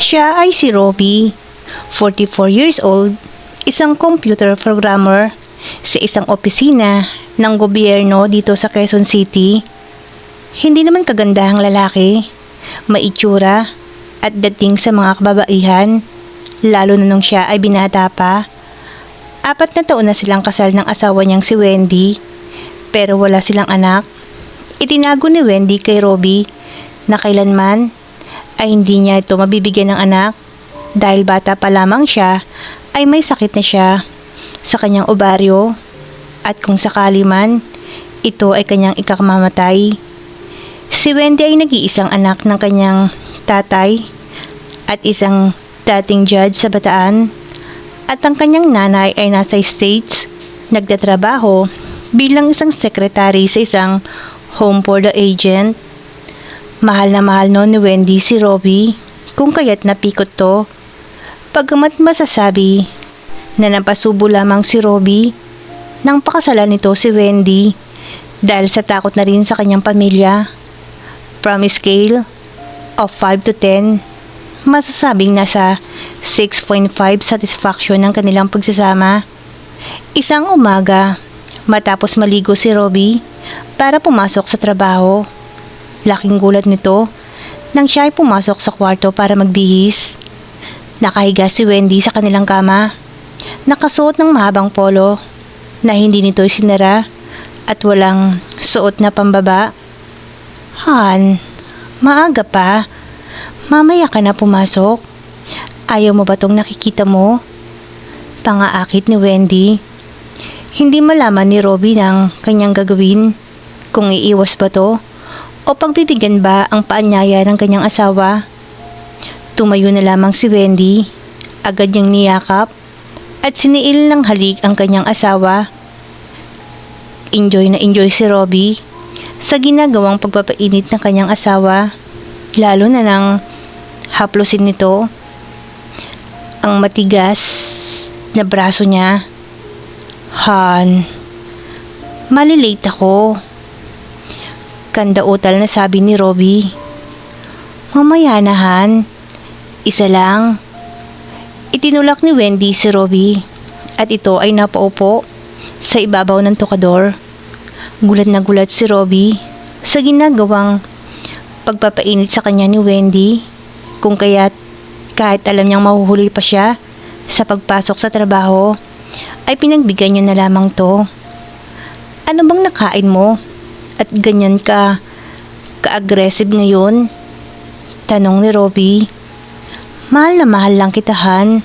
Siya ay si Robbie, 44 years old, isang computer programmer sa isang opisina ng gobyerno dito sa Quezon City. Hindi naman kagandahang lalaki, maitsura at dating sa mga kababaihan, lalo na nung siya ay binata pa. 4 na taon na silang kasal ng asawa niyang si Wendy, pero wala silang anak. Itinago ni Wendy kay Robbie na kailanman ay hindi niya ito mabibigyan ng anak dahil bata pa lamang siya ay may sakit na siya sa kanyang ovaryo at kung sakali man ito ay kanyang ikakamamatay. Si Wendy ay nag-iisang anak ng kanyang tatay at isang dating judge sa Bataan at ang kanyang nanay ay nasa States nagtatrabaho bilang isang secretary sa isang home for the agent. Mahal na mahal no ni Wendy si Robbie kung kaya't napikot to. Pagamat masasabi na napasubo lamang si Robbie nang pakasalan nito si Wendy dahil sa takot na rin sa kanyang pamilya. From a scale of 5 to 10, masasabing nasa 6.5 satisfaction ng kanilang pagsasama. Isang umaga, matapos maligo si Robbie para pumasok sa trabaho, laking gulat nito nang siya ay pumasok sa kwarto para magbihis. Nakahiga si Wendy sa kanilang kama, nakasuot ng mahabang polo na hindi nito isinara at walang suot na pambaba. Han, maaga pa. Mamaya ka na pumasok. Ayaw mo ba tong nakikita mo? Pangaakit ni Wendy. Hindi malaman ni Robbie ng kanyang gagawin, kung iiwas ba to o pagbibigyan ba ang paanyaya ng kanyang asawa. Tumayo na lamang si Wendy, agad niyang niyakap at siniil ng halik ang kanyang asawa. Enjoy na enjoy si Robbie sa ginagawang pagpapainit ng kanyang asawa, lalo na nang haplosin nito ang matigas na braso niya. Han, malilate ako. Kandautal na sabi ni Robbie. Mamaya na Han, isa lang. Itinulak ni Wendy si Robbie at ito ay napaupo sa ibabaw ng tukador. Gulat na gulat si Robbie sa ginagawang pagpapainit sa kanya ni Wendy, kung kaya't kahit alam niyang mahuhuli pa siya sa pagpasok sa trabaho, ay pinagbigyan niya na lamang to. Ano bang nakain mo at ganyan ka ka-aggressive ngayon? Tanong ni Robbie. Mahal na mahal lang kita, Han.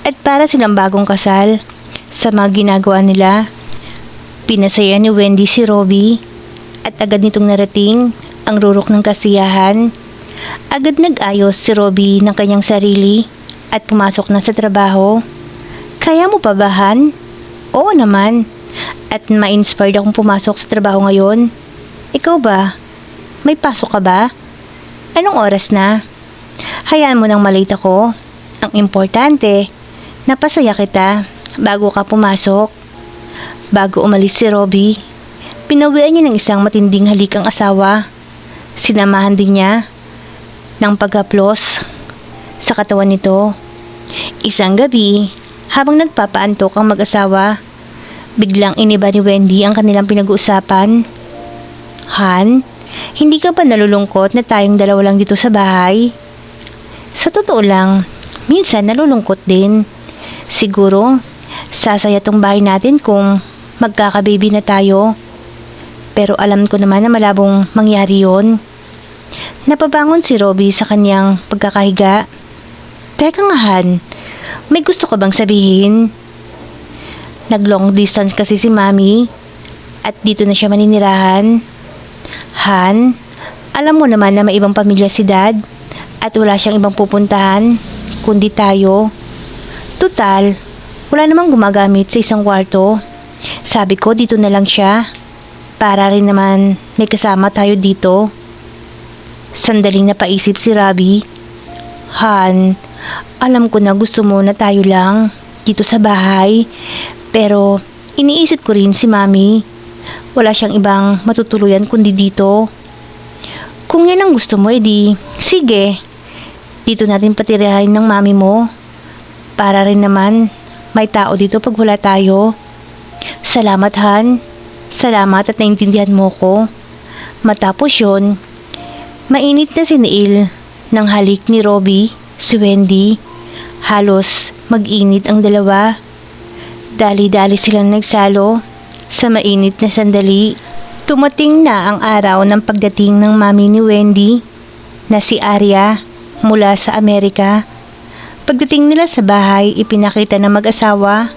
At para silang bagong kasal sa mga ginagawa nila. Pinasaya ni Wendy si Robbie at agad nitong narating ang rurok ng kasiyahan. Agad nag-ayos si Robbie ng kanyang sarili at pumasok na sa trabaho. Kaya mo pa ba, Han? Oo naman. At ma-inspired akong pumasok sa trabaho ngayon. Ikaw ba? May pasok ka ba? Anong oras na? Hayaan mo nang malate ako. Ang importante, napasaya kita bago ka pumasok. Bago umalis si Robbie, pinawian niya ng isang matinding halik ang asawa. Sinamahan din niya ng pag-haplos sa katawan nito. Isang gabi, habang nagpapaantok ang mag-asawa, biglang iniba ni Wendy ang kanilang pinag-uusapan. Han, hindi ka ba nalulungkot na tayong dalawa lang dito sa bahay? Sa totoo lang, minsan nalulungkot din. Siguro, sasaya tong bahay natin kung magkakababy na tayo. Pero alam ko naman na malabong mangyari yon. Napabangon si Robbie sa kanyang pagkakahiga. Teka nga, Han, may gusto ka bang sabihin? Nag-long distance kasi si Mami at dito na siya maninirahan. Han, alam mo naman na may ibang pamilya si Dad at wala siyang ibang pupuntahan kundi tayo. Tutal, wala namang gumagamit sa isang kwarto. Sabi ko dito na lang siya para rin naman may kasama tayo dito. Sandaling napaisip si Robbie. Han, alam ko na gusto mo na tayo lang dito sa bahay, pero iniisip ko rin si Mami. Wala siyang ibang matutuluyan kundi dito. Kung yan ang gusto mo, edi sige. Dito natin patirahin ng mami mo. Para rin naman, may tao dito pag wala tayo. Salamat, Han. Salamat at naintindihan mo ko. Matapos yun, mainit na siniil ng halik ni Robbie, si Wendy. Halos mag-init ang dalawa. Dali-dali silang nagsalo sa mainit na sandali. Tumating na ang araw ng pagdating ng mami ni Wendy na si Arya mula sa Amerika. Pagdating nila sa bahay, ipinakita ng mag-asawa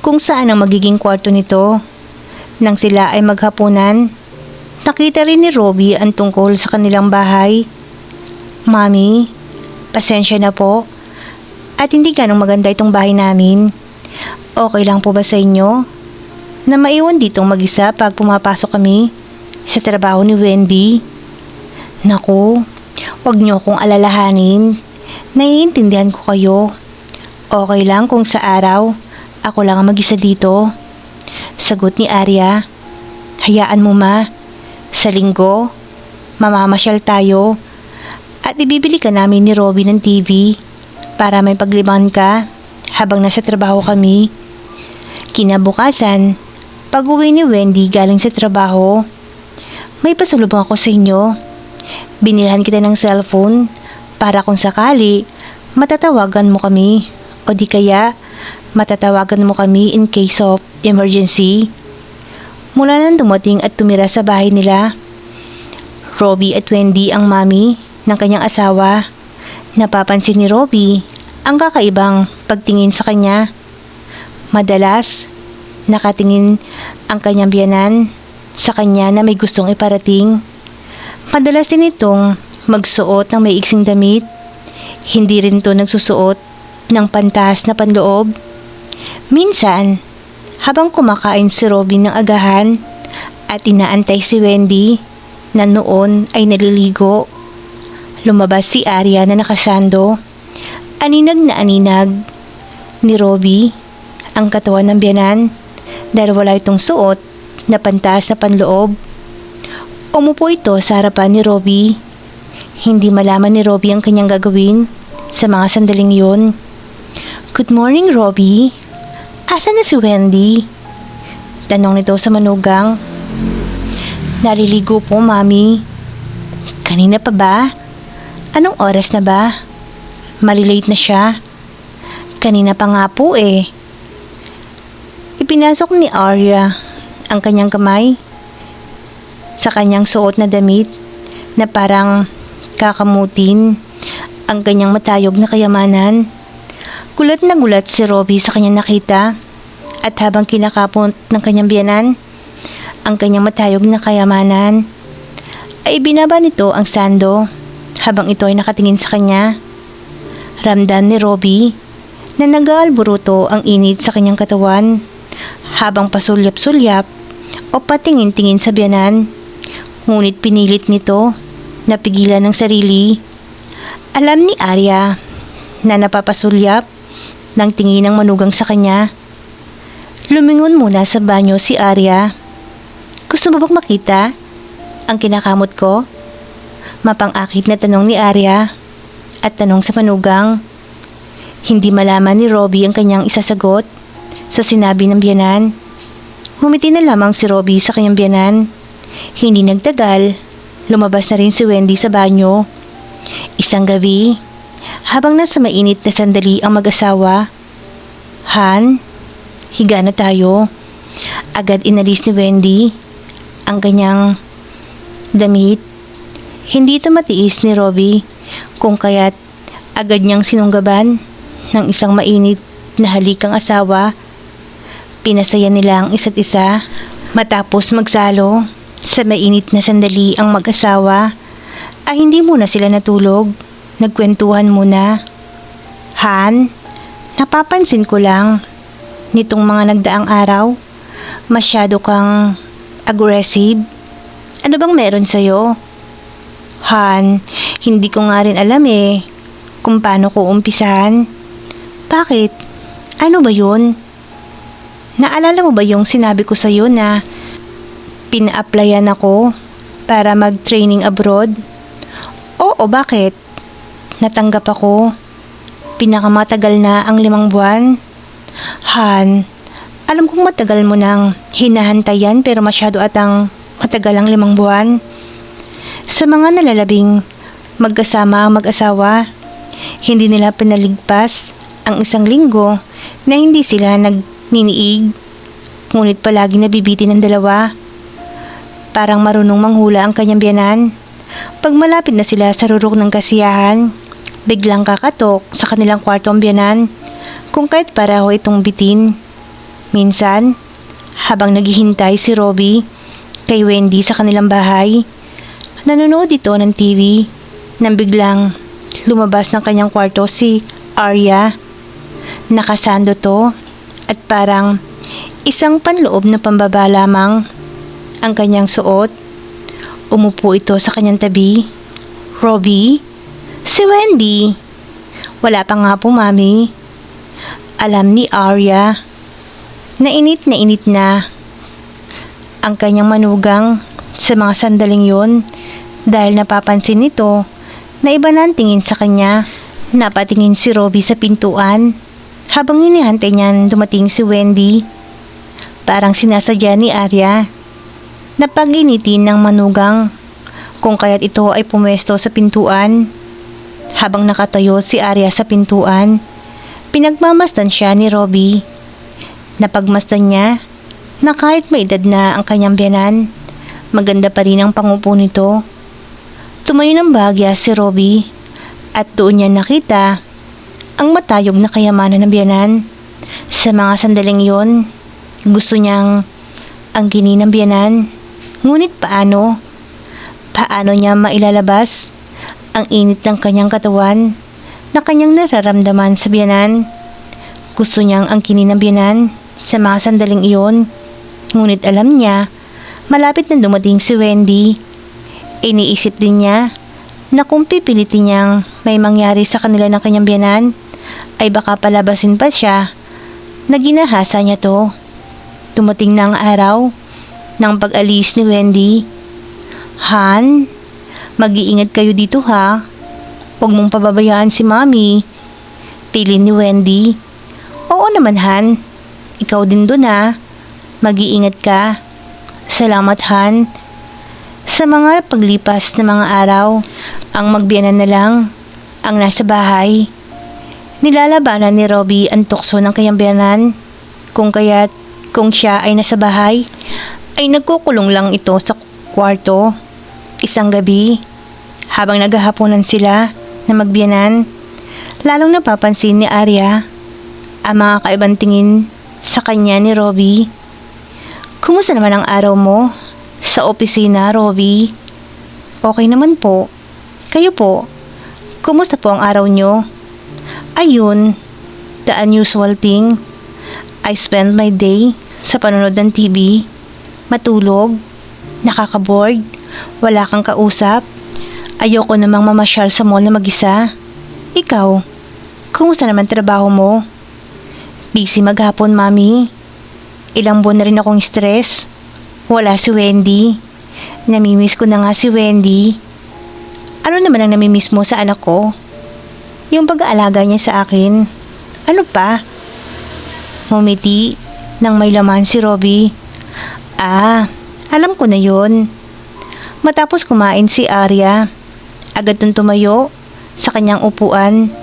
kung saan ang magiging kwarto nito. Nang sila ay maghapunan, nakita rin ni Robbie ang tungkol sa kanilang bahay. Mami, pasensya na po. At hindi ganong maganda itong bahay namin. Okay lang po ba sa inyo na maiwan ditong mag-isa pag pumapasok kami sa trabaho ni Wendy? Naku, wag niyo akong alalahanin. Naiintindihan ko kayo. Okay lang kung sa araw, ako lang ang mag-isa dito. Sagot ni Arya. Hayaan mo ma. Sa linggo, mamamasyal tayo. At ibibili ka namin ni Robby ng TV para may paglibangan ka habang nasa trabaho kami. Kinabukasan, pag-uwi ni Wendy galing sa trabaho, may pasalubong ako sa inyo. Binilhan kita ng cellphone para kung sakali matatawagan mo kami o di kaya matatawagan mo kami in case of emergency. Mula nang dumating at tumira sa bahay nila, Robbie at Wendy ang mami ng kanyang asawa. Napapansin ni Robbie ang kakaibang pagtingin sa kanya. Madalas, nakatingin ang kanyang biyanan sa kanya na may gustong iparating. Madalas din itong magsuot ng maiiksing damit. Hindi rin ito nagsusuot ng pantas na panloob. Minsan, habang kumakain si Robin ng agahan at inaantay si Wendy na noon ay naliligo, lumabas si Arya na nakasando. Aninag na aninag ni Robbie ang katawan ng biyanan dahil wala itong suot na pantas na panloob. Umupo ito sa harapan ni Robbie. Hindi malaman ni Robbie ang kanyang gagawin sa mga sandaling yun. Good morning, Robbie. Asan na si Wendy? Tanong nito sa manugang. Naliligo po, Mami. Kanina pa ba? Anong oras na ba? Malilate na siya. Kanina pa nga po eh. Ipinasok ni Arya ang kanyang kamay sa kanyang suot na damit na parang kakamutin ang kanyang matayog na kayamanan. Gulat na gulat si Robbie sa kanyang nakita at habang kinakapot ng kanyang biyanan ang kanyang matayog na kayamanan ay binaba nito ang sando habang ito ay nakatingin sa kanya. Ramdam ni Robbie na nag-aalburuto ang init sa kanyang katawan habang pasulyap-sulyap o patingin-tingin sa biyanan. Ngunit pinilit nito na pigilan ng sarili. Alam ni Arya na napapasulyap ng tingin ng manugang sa kanya. Lumingon muna sa banyo si Arya. Gusto mo bang makita ang kinakamot ko? Mapang-akit na tanong ni Arya at tanong sa manugang. Hindi malaman ni Robbie ang kanyang isasagot sa sinabi ng biyanan. Ngumiti na lamang si Robbie sa kanyang biyanan. Hindi nagtagal, lumabas na rin si Wendy sa banyo. Isang gabi, habang nasa mainit na sandali ang mag-asawa. Han, higa na tayo. Agad inalis ni Wendy ang kanyang damit. Hindi ito matiis ni Robbie kung kaya't agad niyang sinunggaban ng isang mainit na halikang asawa. Pinasaya nila ang isa't isa matapos magsalo sa mainit na sandali ang mag-asawa. Ay hindi muna sila natulog. Nagkwentuhan muna. Han, napapansin ko lang nitong mga nagdaang araw, masyado kang aggressive. Ano bang meron sa'yo? Han, hindi ko nga rin alam eh kung paano ko umpisahan. Bakit? Ano ba yun? Naalala mo ba yung sinabi ko sa'yo na pina-applyan ako para mag-training abroad? Oo, bakit? natanggap ako. Pinakamatagal na ang 5 buwan. Han, alam kong matagal mo nang hinahantayan pero masyado atang matagal ang 5 buwan. Sa mga nalalabing magkasama ang mag-asawa, hindi nila pinaligpas ang 1 linggo na hindi sila nagminiig, ngunit palagi nabibitin ng dalawa. Parang marunong manghula ang kanyang biyanan. Pag malapit na sila sa rurok ng kasiyahan, biglang kakatok sa kanilang kwarto ang biyanan, kung kahit pareho itong bitin. Minsan, habang naghihintay si Robbie kay Wendy sa kanilang bahay, nanonood ito ng TV, nang biglang lumabas ng kanyang kwarto si Arya. Nakasando to at parang isang panloob na pambaba lamang ang kanyang suot. Umupo ito sa kanyang tabi. Robbie? Si Wendy. Wala pa nga po, Mami. Alam ni Arya na init na ang kanyang manugang sa mga sandaling yon dahil napapansin nito na iba na ang tingin sa kanya. Napatingin si Robbie sa pintuan habang hinihantay niyan dumating si Wendy. Parang sinasadya ni Arya na pag-initin ng manugang kung kaya't ito ay pumwesto sa pintuan. Habang nakatayo si Arya sa pintuan, pinagmamasdan siya ni Robbie. Napagmasdan niya na kahit may edad na ang kanyang biyanan, maganda pa rin ang pangupo nito. Tumayo ng bahagya si Robbie at doon niya nakita ang matayog na kayamanan ng biyanan. Sa mga sandaling yon, gusto niyang angkinin ng biyanan. Ngunit paano? Paano niya mailalabas ang init ng kanyang katawan na kanyang nararamdaman sa biyanan? Gusto niyang angkinin ng biyanan sa mga sandaling iyon. Ngunit alam niya, malapit na dumating si Wendy. Iniisip din niya na kung pipilitin niyang may mangyari sa kanila ng kanyang biyanan, ay baka palabasin pa siya na ginahasa niya to. Dumating na ang araw ng pag-alis ni Wendy. Han, mag-iingat kayo dito ha. Huwag mong pababayaan si Mami. Pilin ni Wendy. Oo naman, Han. Ikaw din dun ha. Mag-iingat ka. Salamat, Han. Sa mga paglipas na mga araw, ang magbiyanan na lang ang nasa bahay. Nilalabanan ni Robbie ang tukso ng kanyang biyanan. Kung siya ay nasa bahay, ay nagkukulong lang ito sa kwarto. Isang gabi, habang naghahaponan sila na magbiyanan, lalong napapansin ni Arya ang mga kaibang tingin sa kanya ni Robbie. Kumusta naman ang araw mo sa opisina, Robbie? Okay naman po. Kayo po, kumusta po ang araw nyo? Ayun, the unusual thing. I spend my day sa panonood ng TV, matulog, nakakaboard, wala kang kausap. Ayoko namang mamasyal sa mall na mag-isa. Ikaw, kumusta naman trabaho mo? Busy maghapon, Mami. Ilang buwan na rin akong stress. Wala si Wendy. Namimiss ko na nga si Wendy. Ano naman ang namimiss mo sa anak ko? Yung pag-aalaga niya sa akin. Ano pa? Ngumiti nang may laman si Robbie. Alam ko na yun. Matapos kumain si Arya, agad nang tumayo sa kanyang upuan.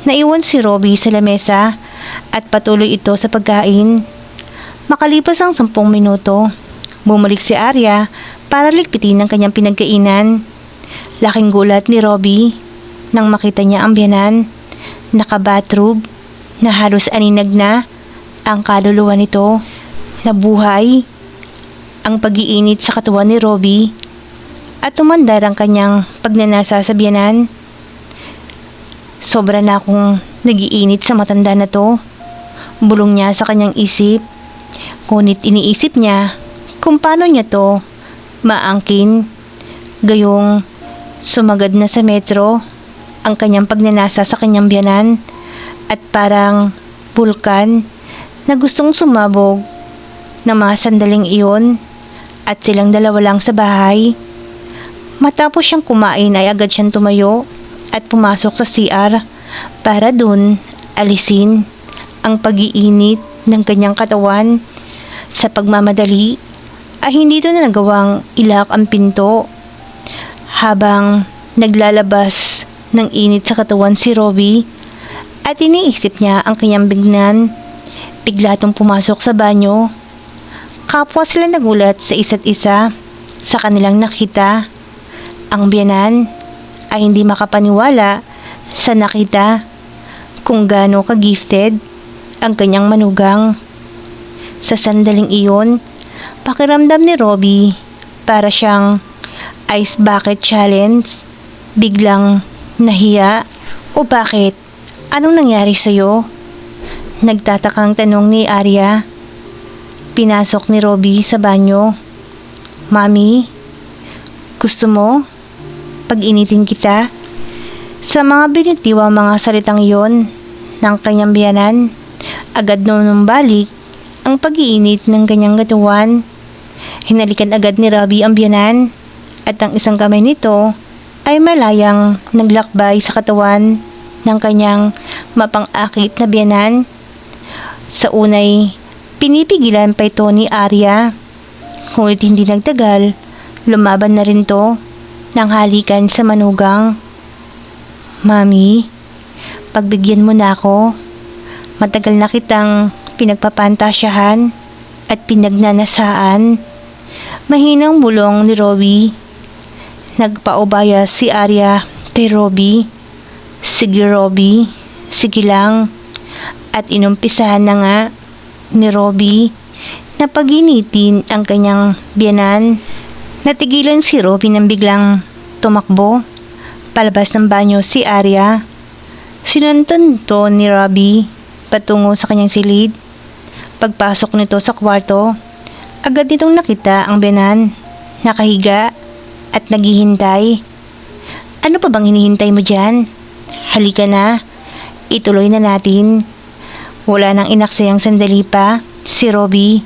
Naiwan si Robbie sa lamesa at patuloy ito sa pagkain. Makalipas ang 10 minuto, bumalik si Arya para ligpitin ang kanyang pinagkainan. Laking gulat ni Robbie nang makita niya ang biyanan, naka-bathrobe, na halos aninag na ang kaluluwa nito. Nabuhay ang pag-iinit sa katawan ni Robbie at tumandar ang kanyang pagnanasa sa biyanan. Sobra na akong nagiinit sa matanda na to, bulong niya sa kanyang isip. Ngunit iniisip niya kung paano niya to maangkin. Gayong sumagad na sa metro ang kanyang pagnanasa sa kanyang biyanan at parang bulkan na gustong sumabog ng mga sandaling iyon at silang dalawa lang sa bahay. Matapos siyang kumain ay agad siyang tumayo at pumasok sa CR para dun alisin ang pag-iinit ng kanyang katawan. Sa pagmamadali ay hindi ito na nagawang ilak ang pinto. Habang naglalabas ng init sa katawan si Robbie at iniisip niya ang kanyang bignan, bigla itong pumasok sa banyo. Kapwa sila nagulat sa isa't isa sa kanilang nakita. Ang biyanan ay hindi makapaniwala sa nakita kung gaano ka-gifted ang kanyang manugang. Sa sandaling iyon, pakiramdam ni Robbie para siyang ice bucket challenge. Biglang nahiya. O bakit? Anong nangyari sa'yo? Nagtatakang tanong ni Arya. Pinasok ni Robbie sa banyo. Mami, gusto mo? Pag-initin kita? Sa mga binitiwang mga salitang iyon ng kanyang biyanan, agad numbalik ang pag-iinit ng kanyang katawan. Hinalikan agad ni Robbie ang biyanan at ang isang kamay nito ay malayang naglakbay sa katawan ng kanyang mapang-akit na biyanan. Sa unay, pinipigilan pa ito ni Arya. Ngunit hindi nagtagal, lumaban na rin to ng halikan sa manugang. Mami, pagbigyan mo na ako. Matagal na kitang pinagpapantasyahan at pinagnanasaan. Mahinang bulong ni Robbie. Nagpaubaya si Arya kay Robbie. Sige Robbie, sige lang. At inumpisahan na nga ni Robbie na paginitin ang kanyang biyanan. Natigilan si Robbie nang biglang tumakbo. Palabas ng banyo si Arya. Sinundan to ni Robbie patungo sa kanyang silid. Pagpasok nito sa kwarto, agad nitong nakita ang biyanan, nakahiga at naghihintay. Ano pa bang hinihintay mo dyan? Halika na, ituloy na natin. Wala nang inaksayang sandali pa si Robbie.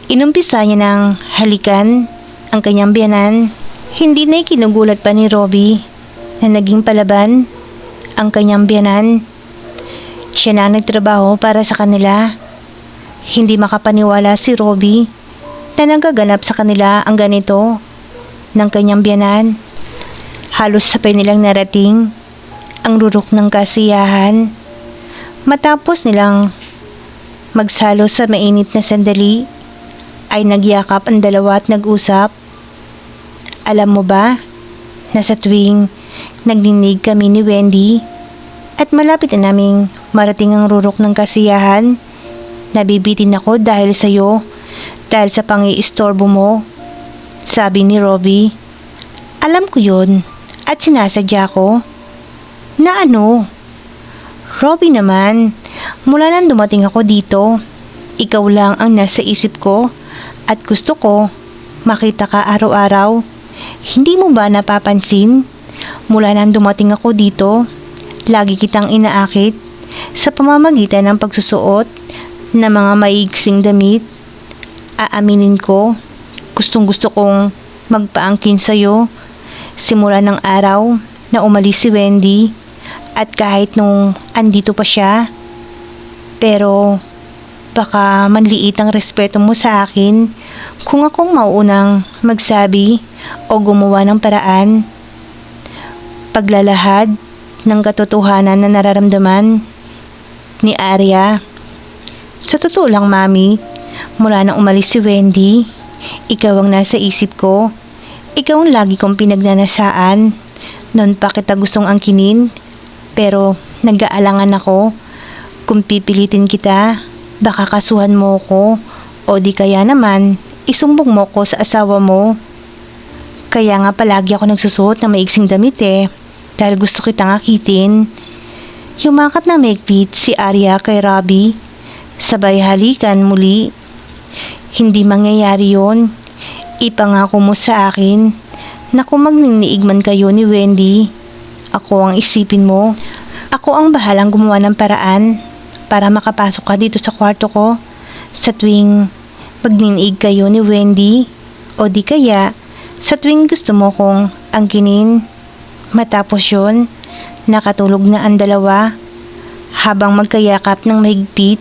Inumpisa niya ng halikan ang kanyang biyanan. Hindi na ikinugulat pa ni Robbie na naging palaban ang kanyang biyanan. Siya na ang nagtrabaho para sa kanila. Hindi makapaniwala si Robbie na nagaganap sa kanila ang ganito ng kanyang biyanan. Halos sabay nilang narating ang rurok ng kasiyahan. Matapos nilang magsalo sa mainit na sandali, ay nagyakap ang dalawa at nag-usap. Alam mo ba na sa tuwing nagdinig kami ni Wendy at malapit na naming marating ang rurok ng kasiyahan, nabibitin ako dahil sa'yo, dahil sa pangi-istorbo mo, sabi ni Robbie. Alam ko yun at sinasadya ko. Na ano? Robbie naman, mula nang dumating ako dito, ikaw lang ang nasa isip ko at gusto ko makita ka araw-araw. Hindi mo ba napapansin? Mula nang dumating ako dito, lagi kitang inaakit sa pamamagitan ng pagsusuot ng mga maiigsing damit. Aaminin ko, gustong-gusto kong magpaangkin sa'yo simula ng araw na umalis si Wendy at kahit nung andito pa siya. Pero baka manliit ang respeto mo sa akin kung akong mauunang magsabi o gumawa ng paraan. Paglalahad ng katotohanan na nararamdaman ni Arya. Sa totoo lang, Mami, mula nang umalis si Wendy, ikaw ang nasa isip ko. Ikaw ang lagi kong pinagnanasaan. Noon pa kita gustong angkinin, pero nag-aalangan ako. Kung pipilitin kita, baka kasuhan mo ko o di kaya naman isumbong mo ko sa asawa mo. Kaya nga palagi ako nagsusuot ng maiksing damit dahil gusto kitang akitin. Yumakap na maigpit si Arya kay Robbie. Sabay halikan muli. Hindi mangyayari yon. Ipangako mo sa akin na kung magniniig man kayo ni Wendy, ako ang isipin mo. Ako ang bahalang gumawa ng paraan para makapasok ka dito sa kwarto ko sa tuwing magniniig kayo ni Wendy o di kaya sa tuwing gusto mo kong angkinin. Matapos yun, Nakatulog na ang dalawa habang magkayakap ng mahigpit.